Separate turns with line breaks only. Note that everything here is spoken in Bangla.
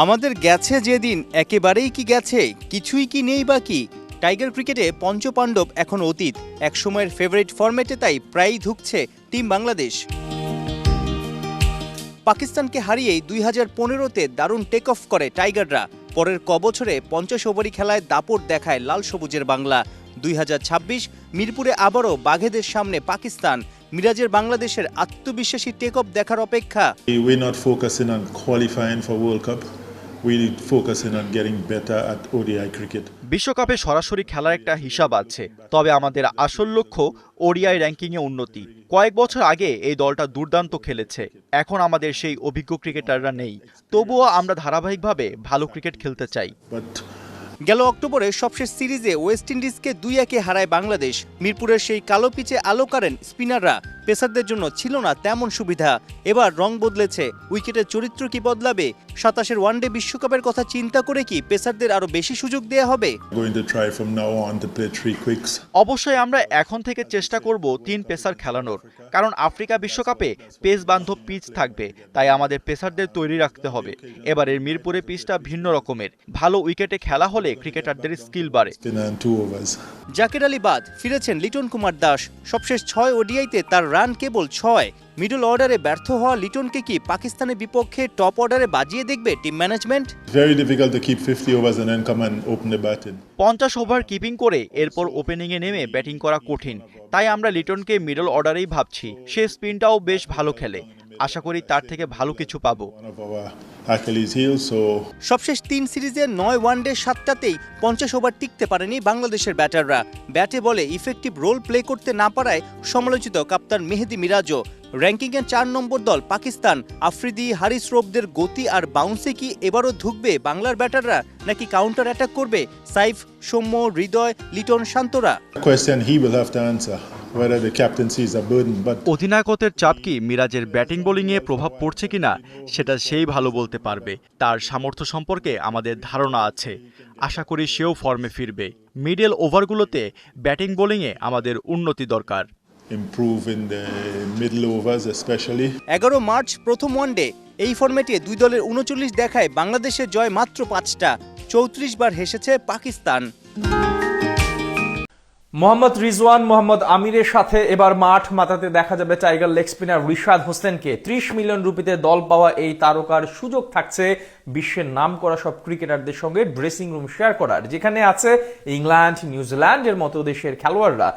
আমাদের গেছে যেদিন একেবারেই কি গেছে, কিছুই কি নেই বাকি। টাইগার ক্রিকেটে পঞ্চপাণ্ডব এখন অতীত, একসময়ের ফেভারিট ফরম্যাটে তাই প্রায়ই ধুঁকছে টিম বাংলাদেশ। পাকিস্তানকে হারিয়েই 2015-তে দারুণ টেক অফ করে টাইগাররা। পরের কবছরে 50 ওভারি খেলায় দাপট দেখায় লাল সবুজের বাংলা। 2026 মিরপুরে আবারও বাঘেদের সামনে পাকিস্তান। মিরাজের বাংলাদেশের আত্মবিশ্বাসী টেক অফ দেখার অপেক্ষা।
We're not focusing on qualifying for World Cup. We're focusing on getting better at ODI cricket.
বিশ্বকাপে সরাসরি খেলার একটা হিসাব আছে, তবে আমাদের আসল লক্ষ্য ওডিআই র্যাঙ্কিংয়ে উন্নতি। কয়েক বছর আগে এই দলটা দুর্দান্ত খেলেছে, এখন আমাদের সেই অভিজ্ঞ ক্রিকেটাররা নেই। তবুও আমরা ধারাবাহিকভাবে ভালো ক্রিকেট খেলতে চাই।
But
গেল অক্টোবরে সবশেষ সিরিজে ওয়েস্ট ইন্ডিজকে 2-1 হারায় বাংলাদেশ। মিরপুরের সেই কালো পিচে আলো কাড়েন স্পিনাররা। পেসারদের জন্য ছিল না তেমন সুবিধা। এবার রং বদলেছে, উইকেটের চরিত্র কি বদলাবে? 27-এর ওয়ানডে বিশ্বকাপের কথা চিন্তা করে কি পেসারদের আরো বেশি সুযোগ দেয়া হবে?
going to try from now on to play 3 quicks.
অবশ্যই আমরা এখন থেকে চেষ্টা করব 3 পেসার খেলানোর, কারণ আফ্রিকা বিশ্বকাপে পেস বান্ধব পিচ থাকবে, তাই আমাদের পেসারদের তৈরি রাখতে হবে। এবারের মিরপুরে পিচটা ভিন্ন রকমের, ভালো উইকেটে খেলা হলে ক্রিকেটারদের স্কিল বাড়ে।
Spinner and 2 overs.
Zaker Ali বাদ, ফিরেছেন লিটন কুমার দাস। সবশেষ 6 ওডিআইতে তার রান কেবল 6। মিডল অর্ডারে ব্যর্থ হওয়া লিটনকে কি পাকিস্তানের বিপক্ষে টপ অর্ডারে বাজিয়ে দেখবে team management?
Very difficult to keep 50 overs and then come and open the batting.
50 over keeping করে এরপর ওপেনিংয়ে নেমে ব্যাটিং করা কঠিন, তাই আমরা লিটনকে মিডল অর্ডারেই ভাবছি। সে স্পিনটাও বেশ ভালো খেলে, আশা করি তার থেকে ভালো কিছু পাবো।
One of our Achilles heels, so
সবশেষ 3 সিরিজে 9 ওয়ানডে 7টাতেই 50 ওভার টিকতে পারেনি বাংলাদেশের ব্যাটাররা। ব্যাটে বলে ইফেক্টিভ রোল প্লে করতে না পারায় সমালোচিত কাপ্তান মেহেদী মিরাজও। র্যাঙ্কিংয়ে 4 নম্বর দল পাকিস্তান। আফ্রিদি, হারিস রৌফদের গতি আর বাউন্সে কি এবারও ধুঁকবে বাংলার ব্যাটাররা, নাকি কাউন্টার অ্যাটাক করবে সাইফ, সৌম্য, হৃদয়, Liton, শান্তরা?
question he will have to answer whether the captaincy is a burden, but
অধিনায়কত্বের চাপ কি মিরাজের ব্যাটিং বোলিংয়ে প্রভাব পড়ছে কিনা সেটা সেই ভালো বলতে পারবে। তার সামর্থ্য সম্পর্কে আমাদের ধারণা আছে, আশা করি সেও ফর্মে ফিরবে। মিডল ওভারগুলোতে ব্যাটিং বোলিংয়ে আমাদের উন্নতি দরকার।
improve in the middle overs especially.
11 March প্রথম ওয়ানডে। এই ফরম্যাটে দুই দলের 39 দেখায় বাংলাদেশের জয় মাত্র 5টা। 34 বার হেসেছে পাকিস্তান।
মোহাম্মদ রিজওয়ান, মোহাম্মদ আমিরের সাথে এবার মাঠ মাতাতে দেখা যাবে টাইগার লেগ স্পিনার রিশাদ হোসেনকে। 30 মিলিয়ন রুপিতে দল পাওয়া এই তারকার সুযোগ থাকছে বিশ্বের নামকরা সব ক্রিকেটারদের সঙ্গে ড্রেসিং রুম শেয়ার করার, যেখানে আছে ইংল্যান্ড, নিউজিল্যান্ডের মতো দেশের খেলোয়াড়রা।